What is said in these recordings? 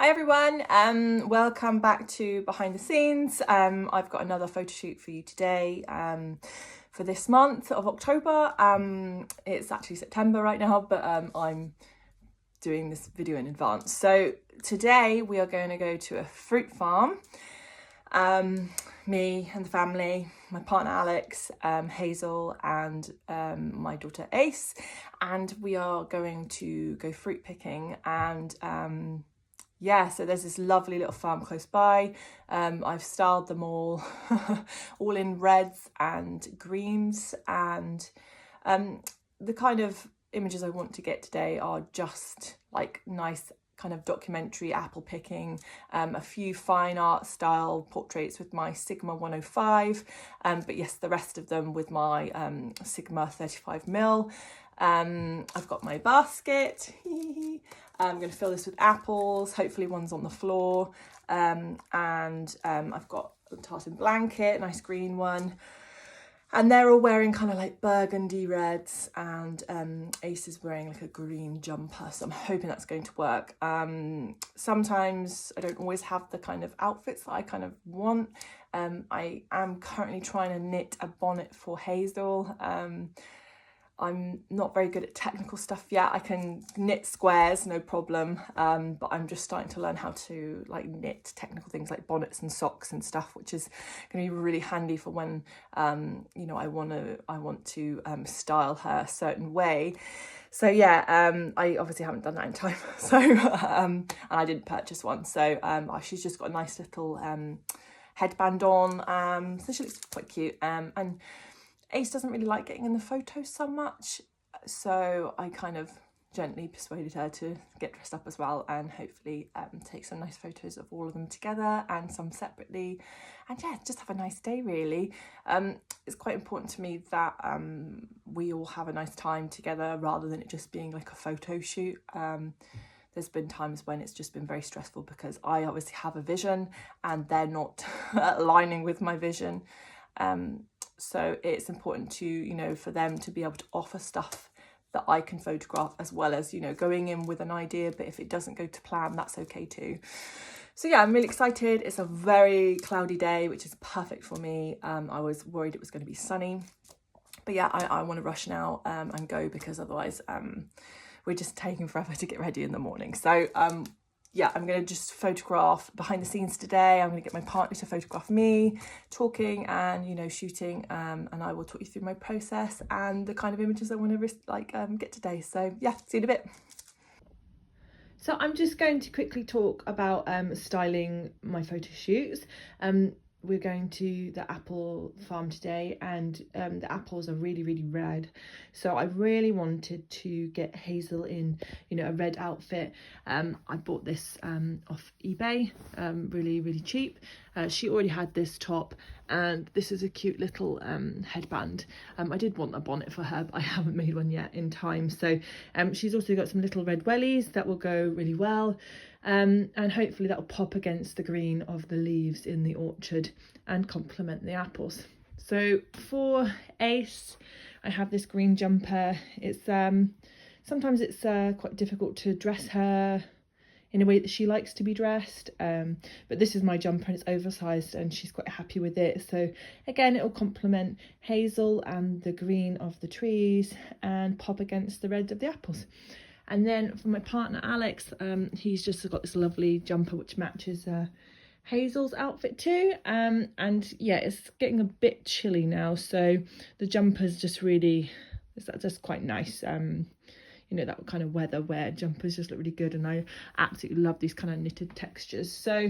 Hi everyone, welcome back to Behind the Scenes. I've got another photo shoot for you today for this month of October. It's actually September right now, but I'm doing this video in advance. So today we are going to go to a fruit farm. Me and the family, my partner Alex, Hazel and my daughter Ace, and we are going to go fruit picking. And yeah, so there's this lovely little farm close by. I've styled them all all in reds and greens, and the kind of images I want to get today are just like nice kind of documentary apple picking, a few fine art style portraits with my Sigma 105, but yes, the rest of them with my Sigma 35mm. I've got my basket. I'm going to fill this with apples, hopefully one's on the floor, and I've got a tartan blanket, a nice green one. And they're all wearing kind of like burgundy reds, and Ace is wearing like a green jumper, so I'm hoping that's going to work. Sometimes I don't always have the kind of outfits that I kind of want. I am currently trying to knit a bonnet for Hazel. I'm not very good at technical stuff yet. I can knit squares, no problem, but I'm just starting to learn how to like knit technical things like bonnets and socks and stuff, which is going to be really handy for when you know, I want to style her a certain way. So yeah, I obviously haven't done that in time, so and I didn't purchase one, so she's just got a nice little headband on, so she looks quite cute, and Ace doesn't really like getting in the photos so much, so I kind of gently persuaded her to get dressed up as well, and hopefully take some nice photos of all of them together and some separately, and yeah, just have a nice day really. It's quite important to me that we all have a nice time together rather than it just being like a photo shoot. There's been times when it's just been very stressful because I obviously have a vision and they're not aligning with my vision. So it's important to, you know, for them to be able to offer stuff that I can photograph, as well as, you know, going in with an idea, but if it doesn't go to plan, that's okay too. So yeah, I'm really excited. It's a very cloudy day, which is perfect for me. I was worried it was going to be sunny, but yeah, I want to rush now and go, because otherwise we're just taking forever to get ready in the morning. So yeah, I'm going to just photograph behind the scenes today. I'm going to get my partner to photograph me talking and, you know, shooting, and I will talk you through my process and the kind of images I want to get today. So yeah, see you in a bit. So I'm just going to quickly talk about styling my photo shoots. We're going to the apple farm today, and the apples are really red, so I really wanted to get Hazel in, you know, a red outfit. I bought this off eBay, really cheap. She already had this top, and this is a cute little headband. I did want a bonnet for her, but I haven't made one yet in time. So she's also got some little red wellies that will go really well. And hopefully that will pop against the green of the leaves in the orchard and complement the apples. So for Ace, I have this green jumper. It's sometimes it's quite difficult to dress her in a way that she likes to be dressed, but this is my jumper and it's oversized and she's quite happy with it. So again, it will complement Hazel and the green of the trees and pop against the red of the apples. And then for my partner Alex, he's just got this lovely jumper which matches Hazel's outfit too. And yeah, it's getting a bit chilly now, so the jumper's just really, it's just quite nice. You know, that kind of weather where jumpers just look really good, and I absolutely love these kind of knitted textures. So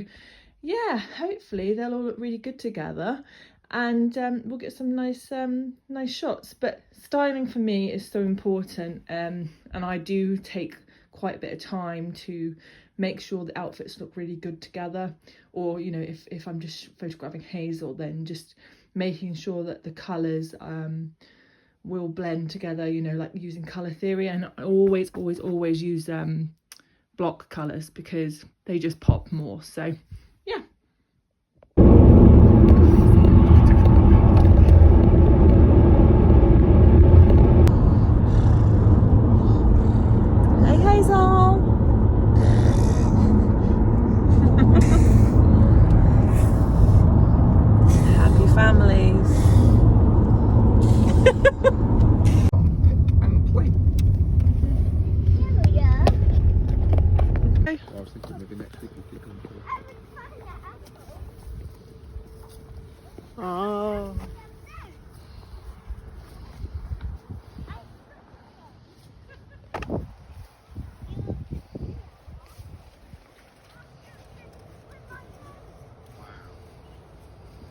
yeah, hopefully they'll all look really good together, and we'll get some nice shots. But styling for me is so important, and I do take quite a bit of time to make sure the outfits look really good together. Or, you know, if I'm just photographing Hazel, then just making sure that the colours will blend together, you know, like using colour theory. And I always use block colours because they just pop more. So yeah. Hey Hazel. was thinking maybe next week we could go and Oh.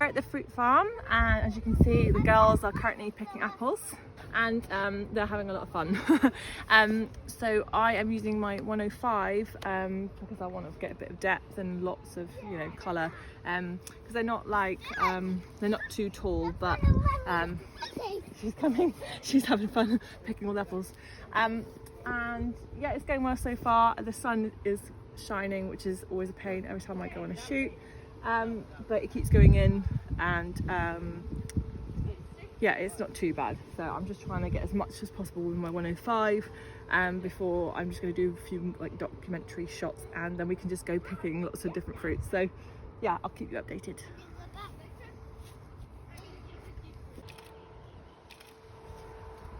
We're at the fruit farm, and as you can see, the girls are currently picking apples, and they're having a lot of fun. So I am using my 105 because I want to get a bit of depth and lots of, you know, colour, because they're not like they're not too tall, but she's coming, she's having fun picking all the apples, and yeah, it's going well so far. The sun is shining, which is always a pain every time I go on a shoot. But it keeps going in, and yeah, it's not too bad. So I'm just trying to get as much as possible with my 105 before I'm just going to do a few like documentary shots, and then we can just go picking lots of different fruits. So yeah, I'll keep you updated.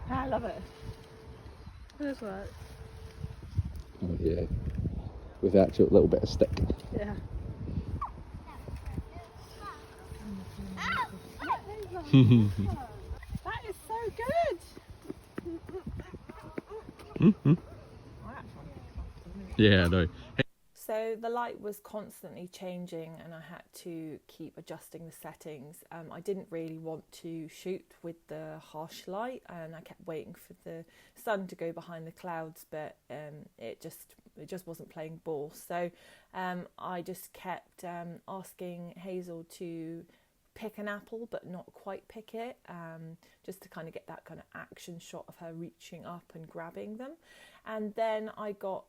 I love it. This works. Oh yeah, with the actual little bit of stick. Yeah. That is so good. Yeah, I know. So the light was constantly changing, and I had to keep adjusting the settings. I didn't really want to shoot with the harsh light, and I kept waiting for the sun to go behind the clouds, but it just wasn't playing ball. So I just kept asking Hazel to pick an apple but not quite pick it, just to kind of get that kind of action shot of her reaching up and grabbing them. And then I got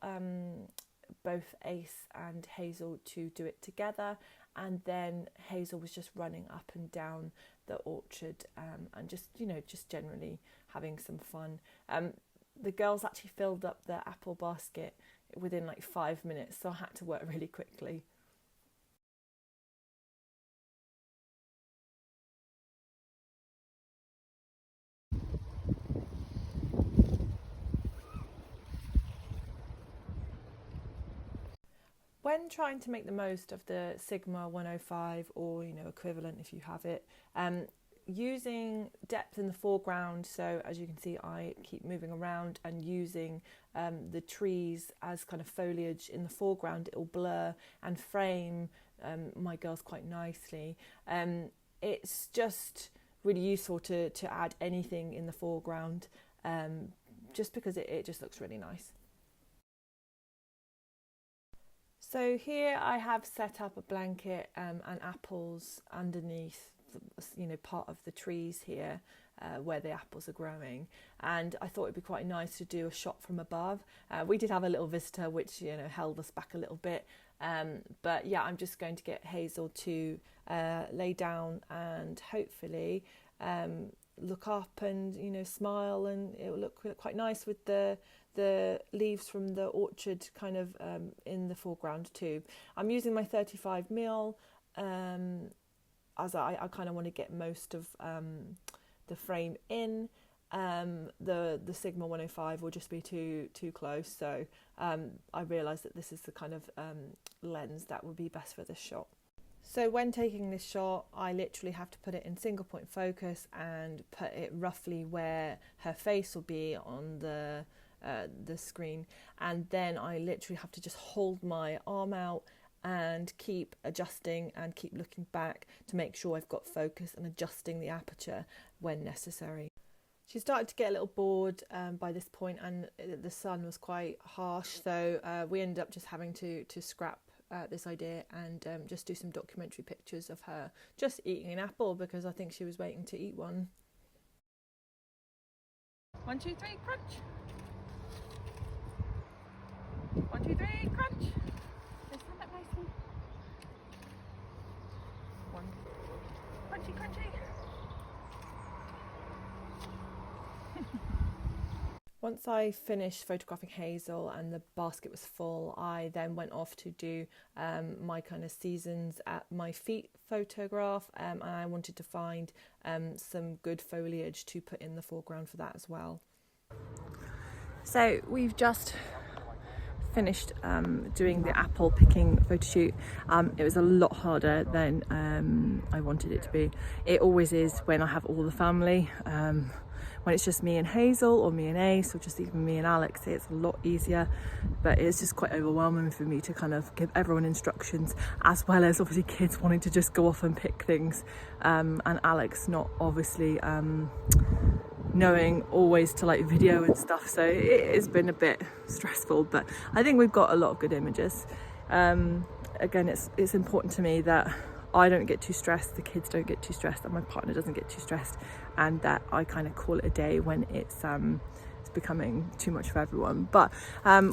both Ace and Hazel to do it together, and then Hazel was just running up and down the orchard, and just, you know, just generally having some fun. The girls actually filled up the apple basket within like 5 minutes, so I had to work really quickly. When trying to make the most of the Sigma 105, or, you know, equivalent if you have it, using depth in the foreground, so as you can see I keep moving around and using the trees as kind of foliage in the foreground, it will blur and frame my girls quite nicely. It's just really useful to add anything in the foreground, just because it just looks really nice. So here I have set up a blanket and apples underneath, you know, part of the trees here where the apples are growing, and I thought it'd be quite nice to do a shot from above. We did have a little visitor, which, you know, held us back a little bit, but yeah, I'm just going to get Hazel to lay down and hopefully look up and, you know, smile, and it will look quite nice with the leaves from the orchard kind of in the foreground too. I'm using my 35mm as I kind of want to get most of the frame in. The Sigma 105 will just be too close, so I realised that this is the kind of lens that would be best for this shot. So when taking this shot, I literally have to put it in single point focus and put it roughly where her face will be on the screen, and then I literally have to just hold my arm out and keep adjusting and keep looking back to make sure I've got focus and adjusting the aperture when necessary. She started to get a little bored by this point, and the sun was quite harsh, so we ended up just having to scrap this idea and just do some documentary pictures of her just eating an apple, because I think she was waiting to eat one. 1, 2, 3, crunch. 1, 2, 3, crunch. Let's stand up nicely. 1, crunchy, crunchy. Once I finished photographing Hazel and the basket was full, I then went off to do my kind of seasons at my feet photograph, and I wanted to find some good foliage to put in the foreground for that as well. So we've just finished doing the apple picking photo shoot, it was a lot harder than I wanted it to be. It always is when I have all the family. When it's just me and Hazel, or me and Ace, or just even me and Alex, it's a lot easier, but it's just quite overwhelming for me to kind of give everyone instructions, as well as obviously kids wanting to just go off and pick things, and Alex not obviously knowing always to like video and stuff, so it has been a bit stressful, but I think we've got a lot of good images. Again, it's important to me that I don't get too stressed, the kids don't get too stressed, and my partner doesn't get too stressed, and that I kind of call it a day when it's becoming too much for everyone. But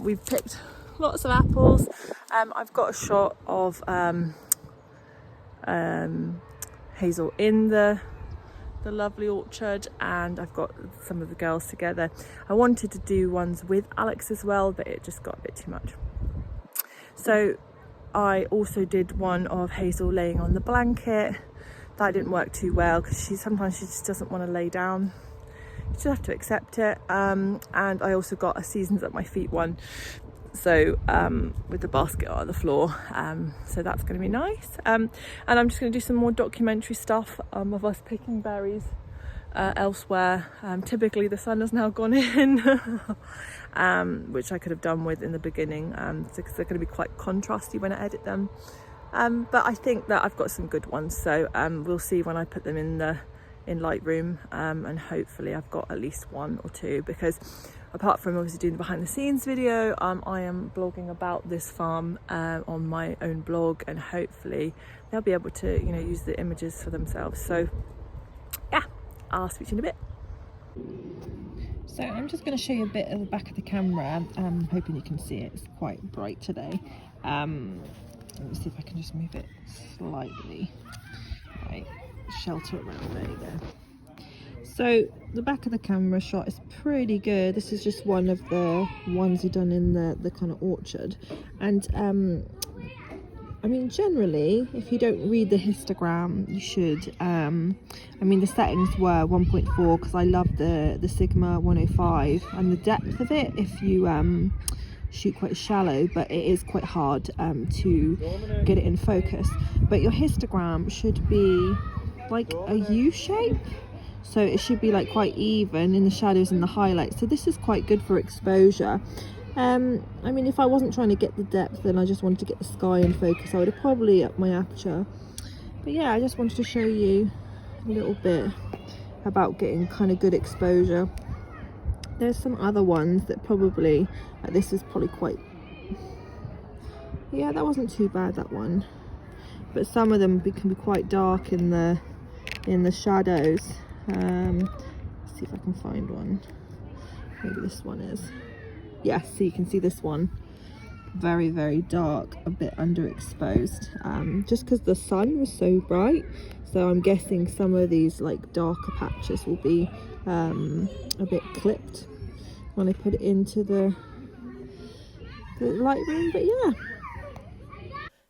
we've picked lots of apples. I've got a shot of Hazel in the lovely orchard, and I've got some of the girls together. I wanted to do ones with Alex as well, but it just got a bit too much. So I also did one of Hazel laying on the blanket. That didn't work too well because sometimes she just doesn't want to lay down. You just have to accept it. And I also got a Seasons at My Feet one, so with the basket on the floor, so that's going to be nice. And I'm just going to do some more documentary stuff of us picking berries elsewhere. Typically the sun has now gone in, which I could have done with in the beginning, because they're going to be quite contrasty when I edit them. But I think that I've got some good ones, so we'll see when I put them in Lightroom, and hopefully I've got at least one or two, because apart from obviously doing the behind the scenes video, I am blogging about this farm on my own blog, and hopefully they'll be able to, you know, use the images for themselves. So yeah, I'll speak to you in a bit. So I'm just going to show you a bit of the back of the camera. I'm hoping you can see it. It's quite bright today. Let me see if I can just move it slightly. Right, shelter around, there you go. So the back of the camera shot is pretty good. This is just one of the ones we've done in the kind of orchard. And I mean, generally, if you don't read the histogram, you should. I mean, the settings were 1.4 because I love the Sigma 105 and the depth of it if you shoot quite shallow, but it is quite hard to get it in focus. But your histogram should be like a U shape. So it should be like quite even in the shadows and the highlights. So this is quite good for exposure. I mean, if I wasn't trying to get the depth and I just wanted to get the sky in focus, I would have probably upped my aperture. But yeah, I just wanted to show you a little bit about getting kind of good exposure. There's some other ones that probably, like this is probably quite, yeah, that wasn't too bad, that one. But some of them can be quite dark in the shadows. Let's see if I can find one. Maybe this one is. Yes, so you can see this one, very, very dark, a bit underexposed, just because the sun was so bright. So I'm guessing some of these like darker patches will be a bit clipped when I put it into the Lightroom, but yeah.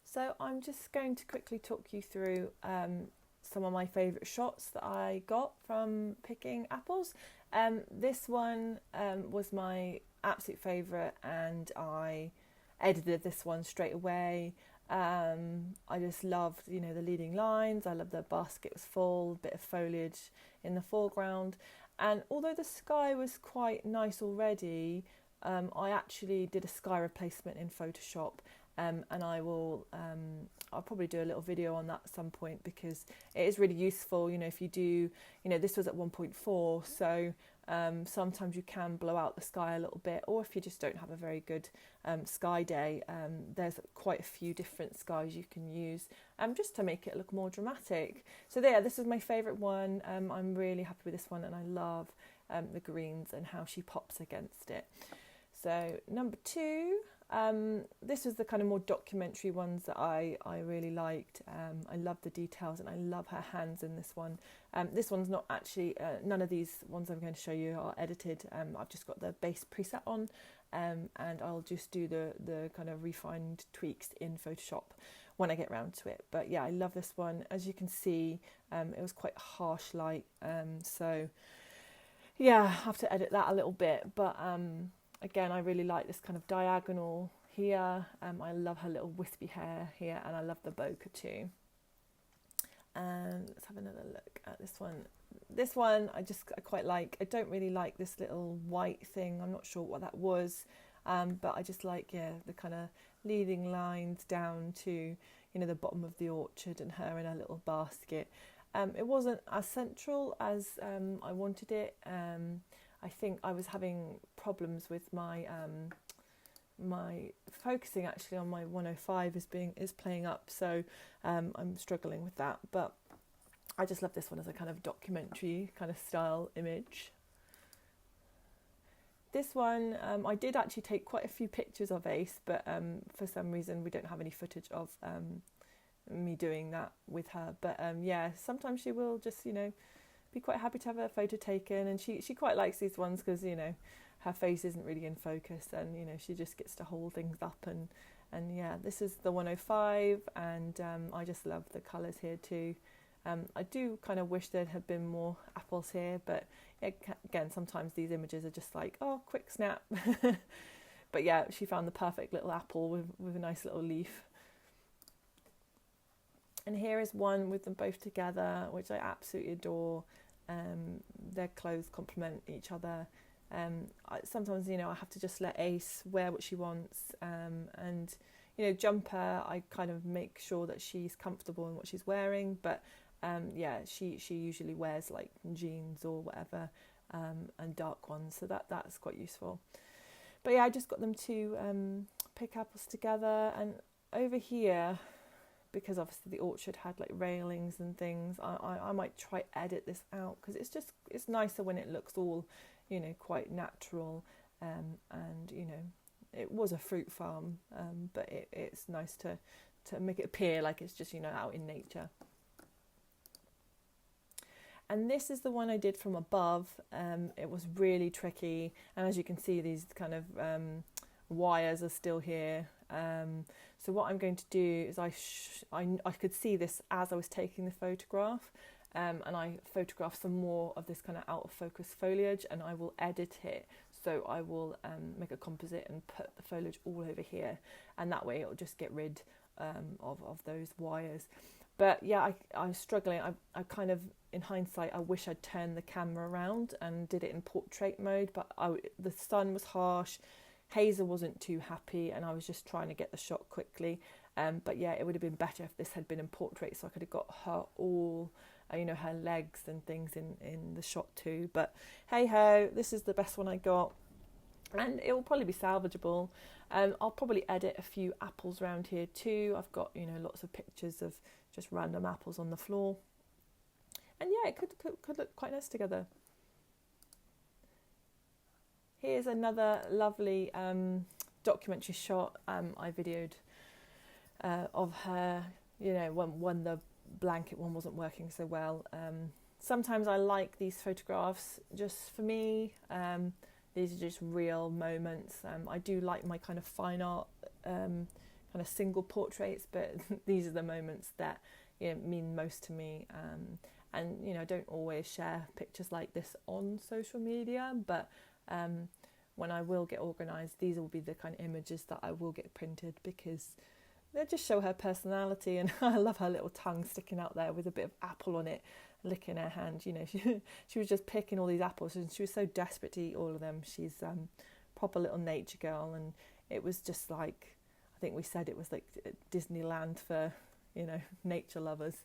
So I'm just going to quickly talk you through some of my favourite shots that I got from picking apples. This one was my absolute favourite, and I edited this one straight away. I just loved, you know, the leading lines. I loved the basket was full, bit of foliage in the foreground, and although the sky was quite nice already, I actually did a sky replacement in Photoshop. And I'll probably do a little video on that at some point, because it is really useful, you know, if you do, you know, this was at 1.4, so sometimes you can blow out the sky a little bit, or if you just don't have a very good sky day, there's quite a few different skies you can use just to make it look more dramatic. So there, this is my favourite one. I'm really happy with this one, and I love the greens and how she pops against it. So number 2, this was the kind of more documentary ones that I really liked. I love the details, and I love her hands in this one. This one's not actually, none of these ones I'm going to show you are edited. I've just got the base preset on, and I'll just do the kind of refined tweaks in Photoshop when I get around to it. But yeah, I love this one. As you can see, it was quite harsh light, so yeah, I have to edit that a little bit, but again, I really like this kind of diagonal here. I love her little wispy hair here, and I love the bokeh too. And let's have another look at this one. This one I quite like. I don't really like this little white thing. I'm not sure what that was, but I just like, the kind of leading lines down to, the bottom of the orchard and her in her little basket. It wasn't as central as I wanted it. I think I was having problems with my my focusing actually on my 105 is playing up, so I'm struggling with that. But I just love this one as a kind of documentary kind of style image. This one, I did actually take quite a few pictures of Ace, but for some reason we don't have any footage of me doing that with her. But sometimes she will just, be quite happy to have a photo taken, and she quite likes these ones because, her face isn't really in focus, and, she just gets to hold things up. And this is the 105, and I just love the colours here too. I do kind of wish there had been more apples here, but again, sometimes these images are just like, oh, quick snap. But yeah, she found the perfect little apple with a nice little leaf. And here is one with them both together, which I absolutely adore. Their clothes complement each other. Sometimes, I have to just let Ace wear what she wants. And, jumper, I kind of make sure that she's comfortable in what she's wearing. But, she usually wears like jeans or whatever, and dark ones. So that's quite useful. But yeah, I just got them to pick apples together. And over here, because obviously the orchard had like railings and things, I might try edit this out, because it's nicer when it looks all, quite natural, and it was a fruit farm, but it's nice to make it appear like it's just out in nature. And this is the one I did from above. It was really tricky, and as you can see, these kind of wires are still here. So what I'm going to do is I could see this as I was taking the photograph, and I photographed some more of this kind of out of focus foliage, and I will edit it. So I will make a composite and put the foliage all over here, and that way it'll just get rid of those wires. But yeah, I was struggling. I kind of, in hindsight, I wish I'd turned the camera around and did it in portrait mode, but the sun was harsh. Hazel wasn't too happy, and I was just trying to get the shot quickly. But yeah, it would have been better if this had been in portrait, so I could have got her all, her legs and things in the shot too. But hey ho, this is the best one I got, and it will probably be salvageable. I'll probably edit a few apples around here too. I've got lots of pictures of just random apples on the floor, and yeah, it could look quite nice together. Here's another lovely documentary shot I videoed of her, when the blanket one wasn't working so well. Sometimes I like these photographs just for me. These are just real moments. I do like my kind of fine art kind of single portraits, but these are the moments that mean most to me. And I don't always share pictures like this on social media, but when I will get organised, these will be the kind of images that I will get printed, because they just show her personality. And I love her little tongue sticking out there with a bit of apple on it, licking her hand. She was just picking all these apples, and she was so desperate to eat all of them. She's proper little nature girl, and it was just like, I think we said it was like Disneyland for nature lovers.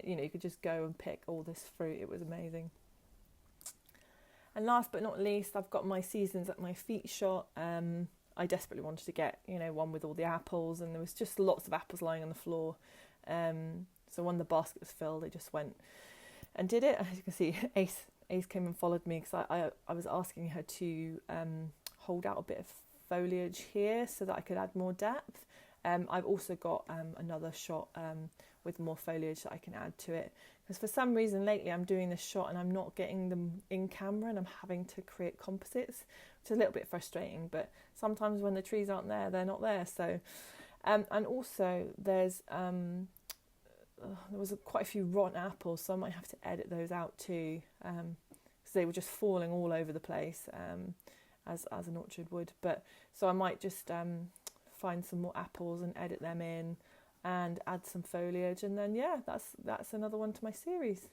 You could just go and pick all this fruit. It was amazing. And last but not least, I've got my seasons at my feet shot. I desperately wanted to get, one with all the apples, and there was just lots of apples lying on the floor. So when the basket was filled, I just went and did it. As you can see, Ace came and followed me, because I was asking her to hold out a bit of foliage here so that I could add more depth. I've also got another shot with more foliage that I can add to it, because for some reason lately I'm doing this shot and I'm not getting them in camera, and I'm having to create composites, which is a little bit frustrating. But sometimes when the trees aren't there, they're not there. So and also there was quite a few rotten apples, so I might have to edit those out too, because they were just falling all over the place, as an orchard would. But so I might just find some more apples and edit them in and add some foliage, and then yeah, that's another one to my series.